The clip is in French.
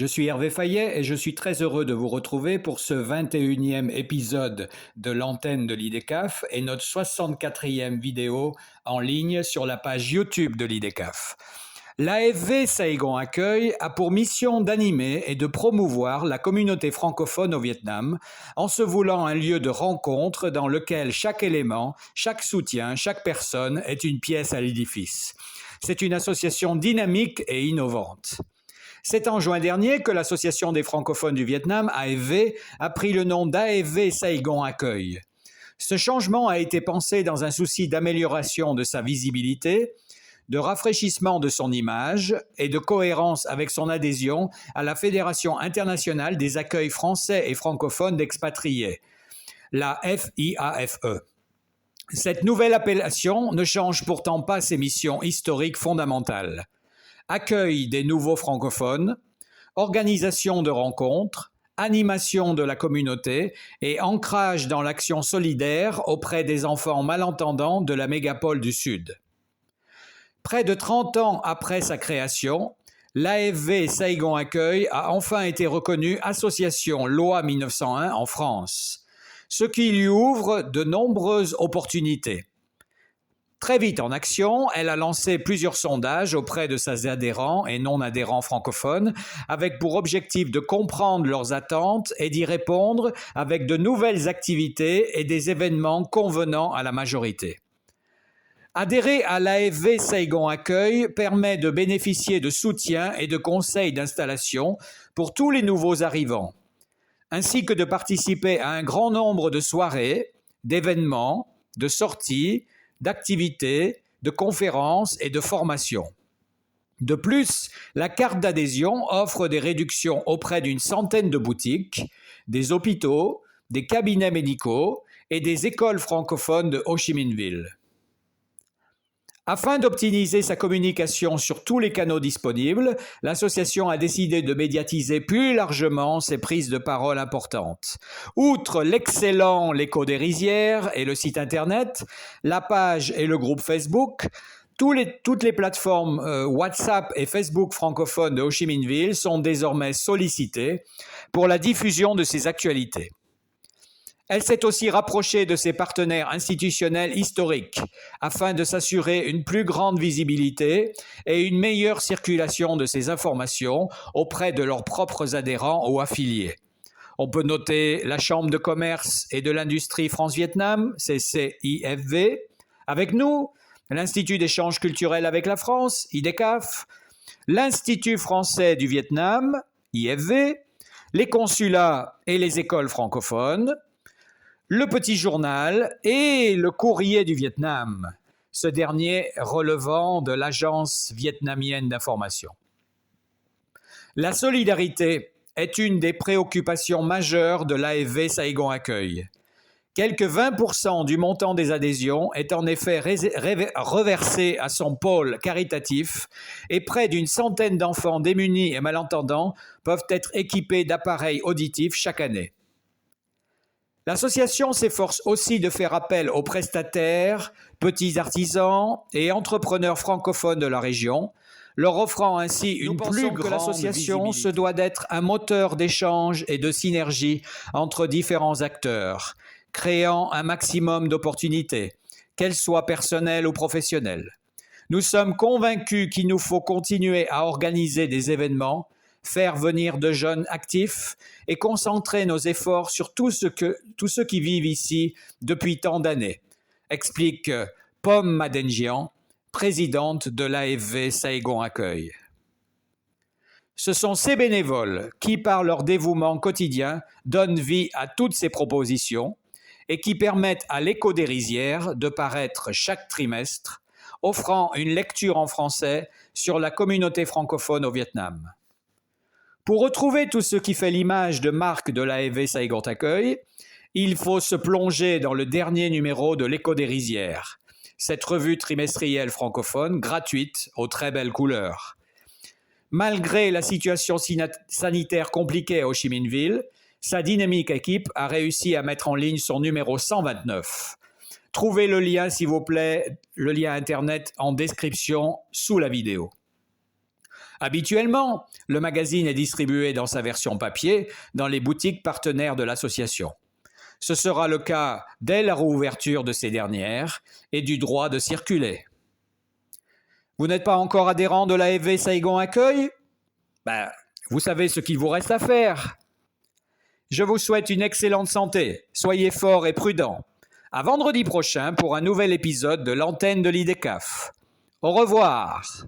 Je suis Hervé Fayet et je suis très heureux de vous retrouver pour ce 21e épisode de l'antenne de l'IDECAF et notre 64e vidéo en ligne sur la page YouTube de l'IDECAF. L'AFV Saigon Accueil a pour mission d'animer et de promouvoir la communauté francophone au Vietnam en se voulant un lieu de rencontre dans lequel chaque élément, chaque soutien, chaque personne est une pièce à l'édifice. C'est une association dynamique et innovante. C'est en juin dernier que l'Association des francophones du Vietnam, AFV, a pris le nom d'AFV Saigon Accueil. Ce changement a été pensé dans un souci d'amélioration de sa visibilité, de rafraîchissement de son image et de cohérence avec son adhésion à la Fédération internationale des accueils français et francophones d'expatriés, la FIAFE. Cette nouvelle appellation ne change pourtant pas ses missions historiques fondamentales. Accueil des nouveaux francophones, organisation de rencontres, animation de la communauté et ancrage dans l'action solidaire auprès des enfants malentendants de la mégapole du Sud. Près de 30 ans après sa création, l'AFV Saigon Accueil a enfin été reconnue association loi 1901 en France, ce qui lui ouvre de nombreuses opportunités. Très vite en action, elle a lancé plusieurs sondages auprès de ses adhérents et non-adhérents francophones avec pour objectif de comprendre leurs attentes et d'y répondre avec de nouvelles activités et des événements convenant à la majorité. Adhérer à l'AFV Saigon Accueil permet de bénéficier de soutien et de conseils d'installation pour tous les nouveaux arrivants, ainsi que de participer à un grand nombre de soirées, d'événements, de sorties, d'activités, de conférences et de formations. De plus, la carte d'adhésion offre des réductions auprès d'une centaine de boutiques, des hôpitaux, des cabinets médicaux et des écoles francophones de Ho Chi Minh Ville. Afin d'optimiser sa communication sur tous les canaux disponibles, l'association a décidé de médiatiser plus largement ses prises de parole importantes. Outre l'excellent L'Écho des Rizières et le site internet, la page et le groupe Facebook, toutes les plateformes WhatsApp et Facebook francophones de Ho Chi Minh Ville sont désormais sollicitées pour la diffusion de ses actualités. Elle s'est aussi rapprochée de ses partenaires institutionnels historiques afin de s'assurer une plus grande visibilité et une meilleure circulation de ces informations auprès de leurs propres adhérents ou affiliés. On peut noter la Chambre de commerce et de l'industrie France-Vietnam, CCIFV, avec nous, l'Institut d'échange culturel avec la France, IDECAF, l'Institut français du Vietnam, IFV, les consulats et les écoles francophones, le Petit Journal et le Courrier du Vietnam, ce dernier relevant de l'Agence vietnamienne d'information. La solidarité est une des préoccupations majeures de l'AFV Saigon Accueil. Quelque 20% du montant des adhésions est en effet reversé à son pôle caritatif et près d'une centaine d'enfants démunis et malentendants peuvent être équipés d'appareils auditifs chaque année. L'association s'efforce aussi de faire appel aux prestataires, petits artisans et entrepreneurs francophones de la région, leur offrant ainsi une plus grande l'association se doit d'être un moteur d'échange et de synergie entre différents acteurs, créant un maximum d'opportunités, qu'elles soient personnelles ou professionnelles. Nous sommes convaincus qu'il nous faut continuer à organiser des événements, faire venir de jeunes actifs et concentrer nos efforts sur tous ceux qui vivent ici depuis tant d'années, explique Pom Madenjian, présidente de l'AFV Saigon Accueil. Ce sont ces bénévoles qui, par leur dévouement quotidien, donnent vie à toutes ces propositions et qui permettent à l'Écho des Rizières de paraître chaque trimestre, offrant une lecture en français sur la communauté francophone au Vietnam. Pour retrouver tout ce qui fait l'image de marque de l'AFV Saigon Accueil, il faut se plonger dans le dernier numéro de l'Écho des Rizières, cette revue trimestrielle francophone gratuite aux très belles couleurs. Malgré la situation sanitaire compliquée à Ho Chi Minh Ville, sa dynamique équipe a réussi à mettre en ligne son numéro 129. Trouvez le lien, s'il vous plaît, le lien internet en description sous la vidéo. Habituellement, le magazine est distribué dans sa version papier dans les boutiques partenaires de l'association. Ce sera le cas dès la réouverture de ces dernières et du droit de circuler. Vous n'êtes pas encore adhérent de l'AFV Saigon Accueil ? Vous savez ce qu'il vous reste à faire. Je vous souhaite une excellente santé. Soyez forts et prudents. À vendredi prochain pour un nouvel épisode de l'antenne de l'IDECAF. Au revoir.